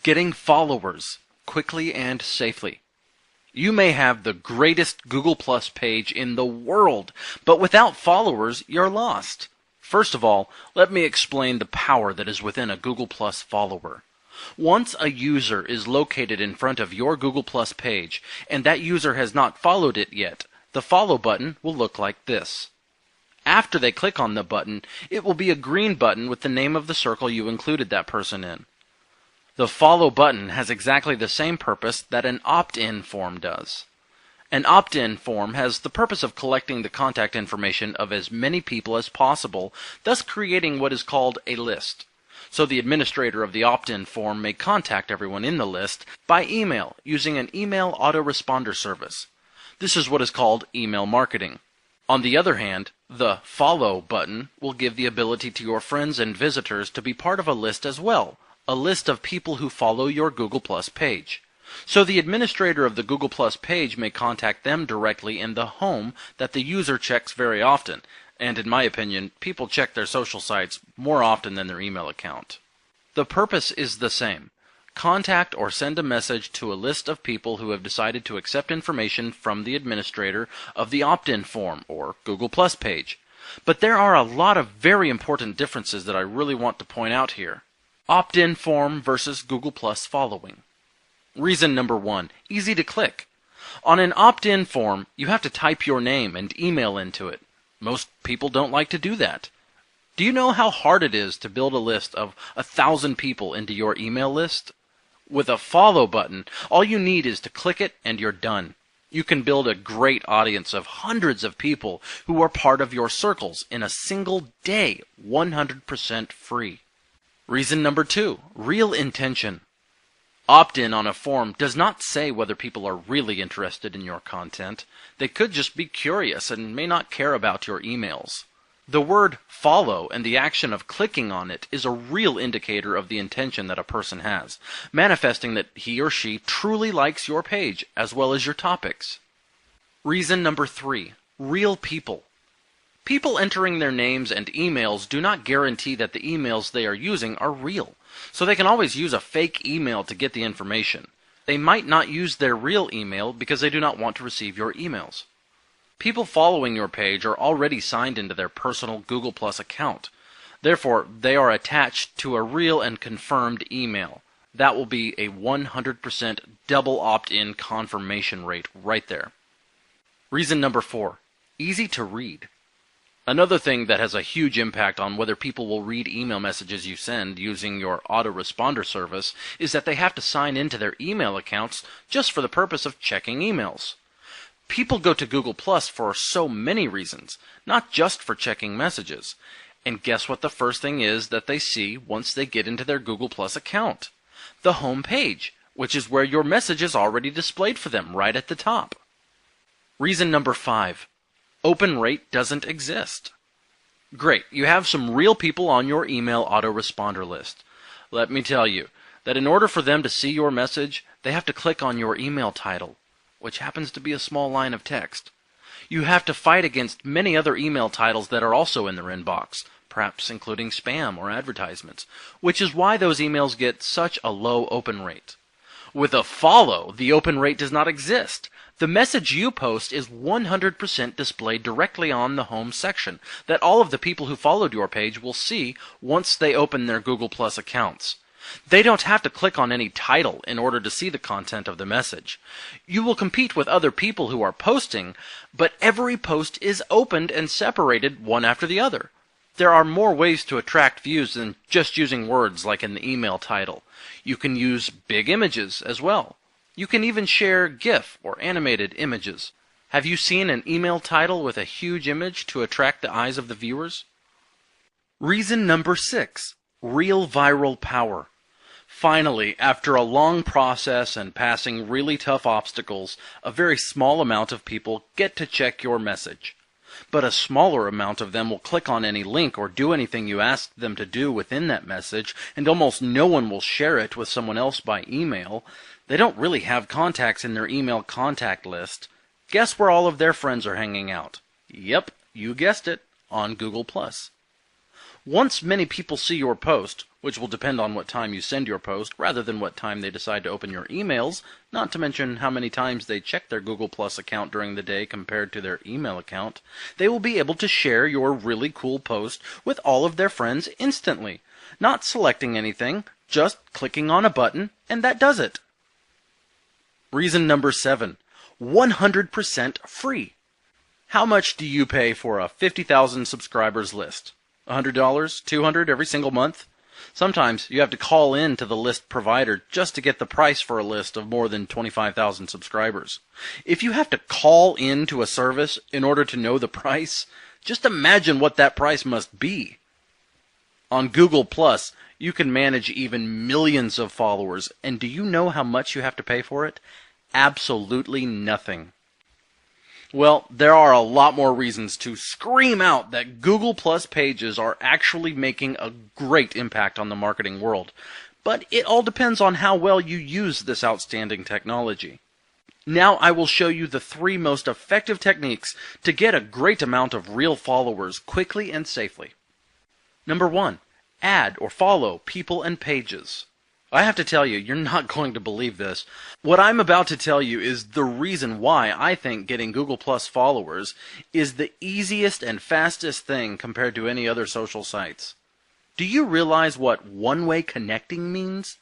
Getting followers quickly and safely. You may have the greatest Google Plus page in the world, but without followers, you're lost. First of all, let me explain the power that is within a Google Plus follower. Once a user is located in front of your Google Plus page, and that user has not followed it yet, the follow button will look like this. After they click on the button, it will be a green button with the name of the circle you included that person in. The follow button has exactly the same purpose that an opt-in form does. An opt-in form has the purpose of collecting the contact information of as many people as possible, thus creating what is called a list. So the administrator of the opt-in form may contact everyone in the list by email using an email autoresponder service. This is what is called email marketing. On the other hand, the follow button will give the ability to your friends and visitors to be part of a list as well, a list of people who follow your Google Plus page. So the administrator of the Google Plus page may contact them directly in the home that the user checks very often, and in my opinion, people check their social sites more often than their email account. The purpose is the same. Contact or send a message to a list of people who have decided to accept information from the administrator of the opt-in form or Google Plus page. But there are a lot of very important differences that I really want to point out here. Opt-in form versus Google Plus following. Reason number 1, easy to click. On an opt-in form, you have to type your name and email into it. Most people don't like to do that. Do you know how hard it is to build a list of 1,000 people into your email list? With a follow button, all you need is to click it and you're done. You can build a great audience of hundreds of people who are part of your circles in a single day, 100% free. Reason number 2, real intention. Opt-in on a form does not say whether people are really interested in your content. They could just be curious and may not care about your emails. The word follow and the action of clicking on it is a real indicator of the intention that a person has, manifesting that he or she truly likes your page as well as your topics. Reason number 3, real people. People entering their names and emails do not guarantee that the emails they are using are real, so they can always use a fake email to get the information. They might not use their real email because they do not want to receive your emails. People following your page are already signed into their personal Google Plus account. Therefore, they are attached to a real and confirmed email. That will be a 100% double opt-in confirmation rate right there. Reason number 4, easy to read. Another thing that has a huge impact on whether people will read email messages you send using your autoresponder service is that they have to sign into their email accounts just for the purpose of checking emails. People go to Google Plus for so many reasons, not just for checking messages. And guess what the first thing is that they see once they get into their Google Plus account? The home page, which is where your message is already displayed for them right at the top. Reason number 5. Open rate doesn't exist. Great, you have some real people on your email autoresponder list. Let me tell you that in order for them to see your message, they have to click on your email title, which happens to be a small line of text. You have to fight against many other email titles that are also in their inbox, perhaps including spam or advertisements, which is why those emails get such a low open rate. With a follow, the open rate does not exist. The message you post is 100% displayed directly on the home section that all of the people who followed your page will see once they open their Google Plus accounts. They don't have to click on any title in order to see the content of the message. You will compete with other people who are posting, but every post is opened and separated one after the other. There are more ways to attract views than just using words like in the email title. You can use big images as well. You can even share GIF or animated images. Have you seen an email title with a huge image to attract the eyes of the viewers? Reason number 6, real viral power. Finally, after a long process and passing really tough obstacles, a very small amount of people get to check your message. But a smaller amount of them will click on any link or do anything you ask them to do within that message, and almost no one will share it with someone else by email. They don't really have contacts in their email contact list. Guess where all of their friends are hanging out? Yep, you guessed it, on Google+. Once many people see your post, which will depend on what time you send your post rather than what time they decide to open your emails, not to mention how many times they check their Google Plus account during the day compared to their email account, they will be able to share your really cool post with all of their friends instantly, not selecting anything, just clicking on a button, and that does it. Reason number 7, 100% free. How much do you pay for a 50,000 subscribers list? $100, $200 every single month? Sometimes you have to call in to the list provider just to get the price for a list of more than 25,000 subscribers. If you have to call in to a service in order to know the price, just imagine what that price must be. On Google Plus, you can manage even millions of followers, and do you know how much you have to pay for it? Absolutely nothing. Well, there are a lot more reasons to scream out that Google Plus pages are actually making a great impact on the marketing world, but it all depends on how well you use this outstanding technology. Now I will show you the 3 most effective techniques to get a great amount of real followers quickly and safely. Number 1, add or follow people and pages. I have to tell you, you're not going to believe this. What I'm about to tell you is the reason why I think getting Google Plus followers is the easiest and fastest thing compared to any other social sites. Do you realize what one-way connecting means?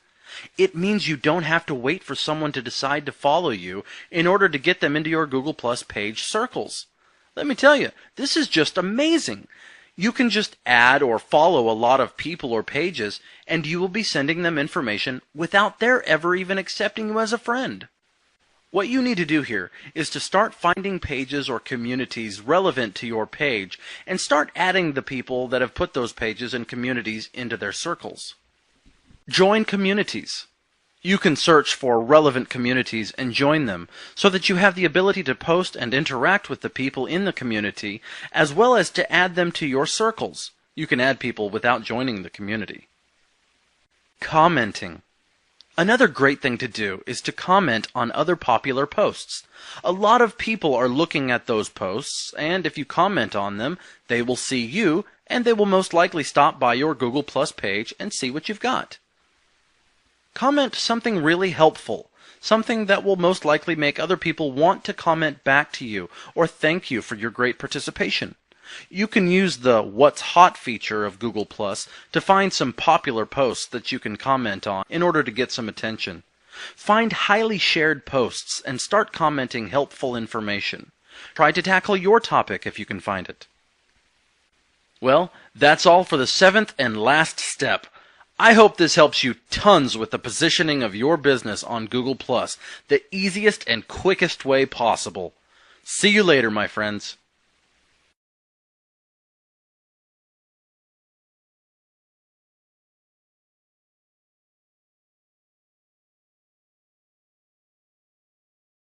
It means you don't have to wait for someone to decide to follow you in order to get them into your Google Plus page circles. Let me tell you, this is just amazing. You can just add or follow a lot of people or pages, and you will be sending them information without their ever even accepting you as a friend. What you need to do here is to start finding pages or communities relevant to your page and start adding the people that have put those pages and communities into their circles. Join communities. You can search for relevant communities and join them so that you have the ability to post and interact with the people in the community as well as to add them to your circles. You can add people without joining the community. Commenting. Another great thing to do is to comment on other popular posts. A lot of people are looking at those posts, and if you comment on them, they will see you, and they will most likely stop by your Google Plus page and see what you've got. Comment something really helpful, something that will most likely make other people want to comment back to you or thank you for your great participation. You can use the What's Hot feature of Google Plus to find some popular posts that you can comment on in order to get some attention. Find highly shared posts and start commenting helpful information. Try to tackle your topic if you can find it. Well, that's all for the 7th and last step. I hope this helps you tons with the positioning of your business on Google Plus, the easiest and quickest way possible. See you later, my friends.